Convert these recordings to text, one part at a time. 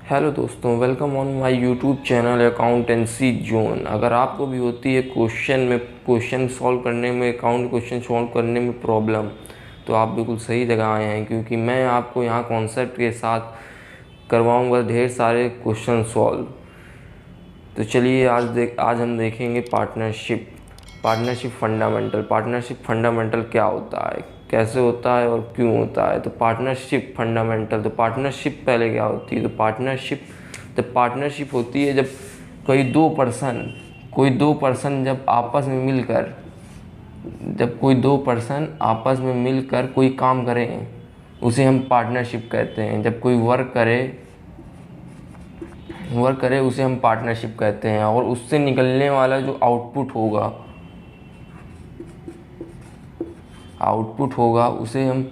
Hello दोस्तों, welcome on my YouTube channel accountancy zone. अगर आपको भी होती है क्वेश्चन सॉल्व करने में, अकाउंट क्वेश्चन सॉल्व करने में प्रॉब्लम, तो आप बिल्कुल सही जगह आए हैं, क्योंकि मैं आपको यहाँ कॉन्सेप्ट के साथ करवाऊँगा ढेर सारे क्वेश्चन सॉल्व। तो चलिए आज हम देखेंगे पार्टनरशिप फंडामेंटल क्या होता है, कैसे होता है और क्यों होता है। तो पार्टनरशिप पहले क्या होती है। तो पार्टनरशिप होती है जब कोई दो पर्सन आपस में मिलकर कोई काम करें, उसे हम पार्टनरशिप कहते हैं। जब कोई वर्क करे उसे हम पार्टनरशिप कहते हैं, और उससे निकलने वाला जो आउटपुट होगा उसे हम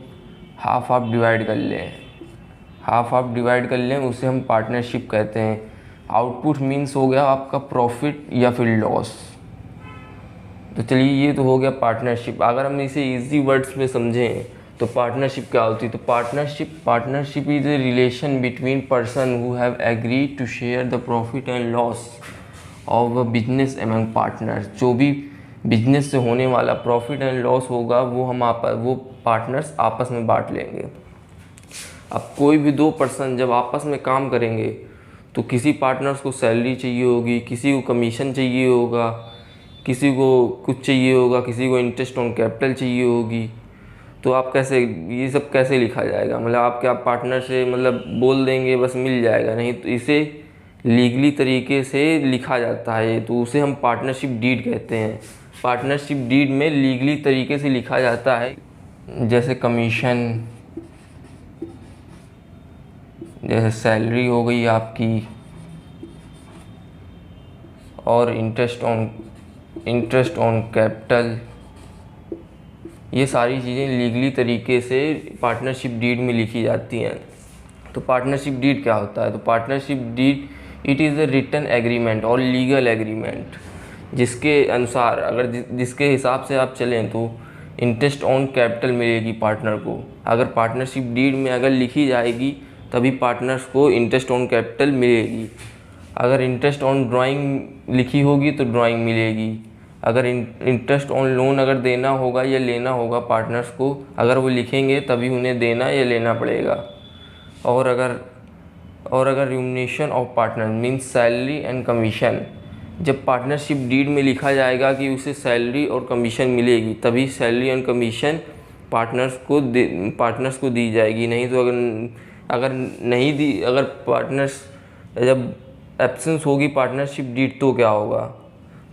हाफ डिवाइड कर लें, उसे हम पार्टनरशिप कहते हैं। आउटपुट मीन्स हो गया आपका प्रॉफिट या फिर लॉस। तो चलिए, ये तो हो गया पार्टनरशिप। अगर हम इसे इजी वर्ड्स में समझें तो पार्टनरशिप क्या होती है। तो partnership is a relation between person who have agreed to share the profit and loss of a business among partners. जो भी बिजनेस से होने वाला प्रॉफिट एंड लॉस होगा वो पार्टनर्स आपस में बांट लेंगे। अब कोई भी दो पर्सन जब आपस में काम करेंगे तो किसी पार्टनर्स को सैलरी चाहिए होगी, किसी को कमीशन चाहिए होगा, किसी को कुछ चाहिए होगा, किसी को इंटरेस्ट ऑन कैपिटल चाहिए होगी। तो आप ये सब कैसे लिखा जाएगा। मतलब आप पार्टनर से बोल देंगे बस मिल जाएगा, नहीं। तो इसे लीगली तरीके से लिखा जाता है, तो उसे हम पार्टनरशिप डीड कहते हैं। पार्टनरशिप डीड में लीगली तरीके से लिखा जाता है, जैसे कमीशन, जैसे सैलरी हो गई आपकी, और इंटरेस्ट ऑन कैपिटल। ये सारी चीज़ें लीगली तरीके से पार्टनरशिप डीड में लिखी जाती हैं। तो पार्टनरशिप डीड क्या होता है। तो partnership deed it is a written agreement और लीगल एग्रीमेंट, जिसके अनुसार जिसके हिसाब से आप चलें तो इंटरेस्ट ऑन कैपिटल मिलेगी पार्टनर को। अगर पार्टनरशिप डीड में अगर लिखी जाएगी तभी पार्टनर्स को इंटरेस्ट ऑन कैपिटल मिलेगी। अगर इंटरेस्ट ऑन ड्राइंग लिखी होगी तो ड्राइंग मिलेगी। अगर इंटरेस्ट ऑन लोन अगर देना होगा या लेना होगा पार्टनर्स को, अगर वो लिखेंगे तभी उन्हें देना या लेना पड़ेगा। और अगर remuneration of partner means salary and commission, जब पार्टनरशिप डीड में लिखा जाएगा कि उसे सैलरी और कमीशन मिलेगी, तभी सैलरी एंड कमीशन पार्टनर्स को दी जाएगी। नहीं तो अगर नहीं दी, अगर पार्टनर्स जब एब्सेंस होगी पार्टनरशिप डीड तो क्या होगा।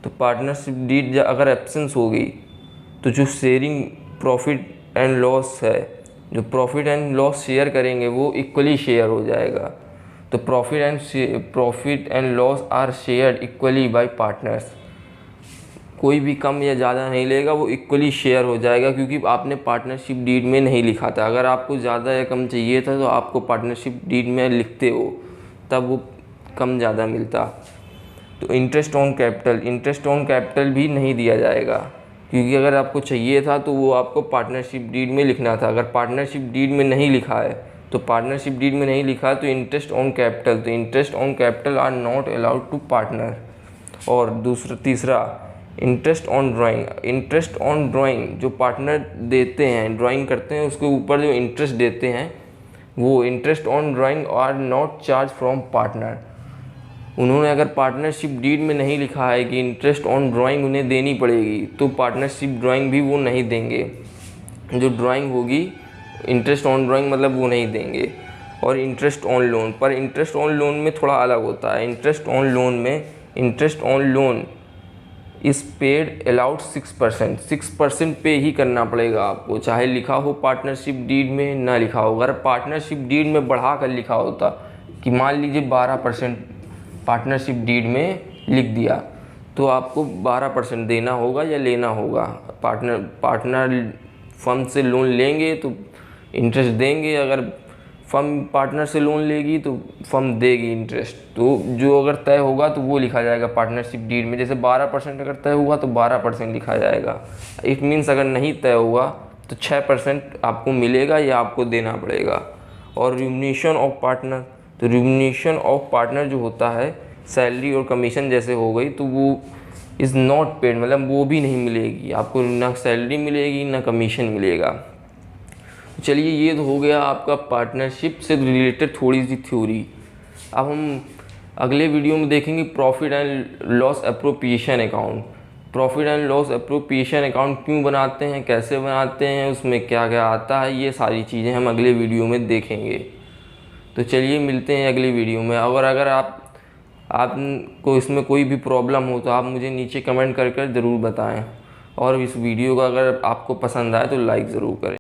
तो पार्टनरशिप डीड अगर एब्सेंस होगी तो जो शेयरिंग प्रॉफिट एंड लॉस है, जो प्रॉफिट एंड लॉस शेयर करेंगे वो इक्वली शेयर हो जाएगा। तो profit and loss are shared equally by partners. कोई भी कम या ज़्यादा नहीं लेगा, वो इक्वली शेयर हो जाएगा, क्योंकि आपने पार्टनरशिप डीड में नहीं लिखा था। अगर आपको ज़्यादा या कम चाहिए था तो आपको पार्टनरशिप डीड में लिखते हो, तब वो कम ज़्यादा मिलता। तो इंटरेस्ट ऑन कैपिटल भी नहीं दिया जाएगा, क्योंकि अगर आपको चाहिए था तो वो आपको पार्टनरशिप डीड में लिखना था। अगर पार्टनरशिप डीड में नहीं लिखा है तो interest on capital are not allowed to partner. और तीसरा इंटरेस्ट ऑन ड्राइंग जो पार्टनर देते हैं, ड्राइंग करते हैं, उसके ऊपर जो इंटरेस्ट देते हैं, वो interest on drawing are not charge from partner. उन्होंने अगर पार्टनरशिप डीड में नहीं लिखा है कि इंटरेस्ट ऑन ड्राइंग उन्हें देनी पड़ेगी, तो पार्टनरशिप ड्राइंग भी वो नहीं देंगे। जो ड्राइंग होगी इंटरेस्ट ऑन ड्राइंग वो नहीं देंगे। और इंटरेस्ट ऑन लोन में थोड़ा अलग होता है। इंटरेस्ट ऑन लोन इस पेड अलाउड 6% पे ही करना पड़ेगा आपको, चाहे लिखा हो पार्टनरशिप डीड में ना लिखा हो। अगर पार्टनरशिप डीड में बढ़ा कर लिखा होता कि मान लीजिए 12% पार्टनरशिप डीड में लिख दिया, तो आपको 12% देना होगा या लेना होगा। पार्टनर फर्म से लोन लेंगे तो इंटरेस्ट देंगे, अगर फर्म पार्टनर से लोन लेगी तो फर्म देगी इंटरेस्ट। तो जो अगर तय होगा तो वो लिखा जाएगा पार्टनरशिप डीड में। जैसे 12% अगर तय हुआ तो 12% लिखा जाएगा। इट मीन्स अगर नहीं तय हुआ तो 6% आपको मिलेगा या आपको देना पड़ेगा। और रिम्यूनरेशन ऑफ पार्टनर तो रिम्यूनरेशन ऑफ पार्टनर जो होता है सैलरी और कमीशन जैसे हो गई, तो वो इज़ नॉट पेड, मतलब वो भी नहीं मिलेगी आपको, ना सैलरी मिलेगी ना कमीशन मिलेगा। चलिए ये तो हो गया आपका पार्टनरशिप से रिलेटेड थोड़ी सी थ्योरी। अब हम अगले वीडियो में देखेंगे profit and loss appropriation account. Profit and loss appropriation account क्यों बनाते हैं, कैसे बनाते हैं, उसमें क्या क्या आता है, ये सारी चीज़ें हम अगले वीडियो में देखेंगे। तो चलिए मिलते हैं अगली वीडियो में। और अगर आपको इसमें कोई भी प्रॉब्लम हो तो आप मुझे नीचे कमेंट कर ज़रूर बताएं, और इस वीडियो का अगर आपको पसंद आए तो लाइक ज़रूर करें।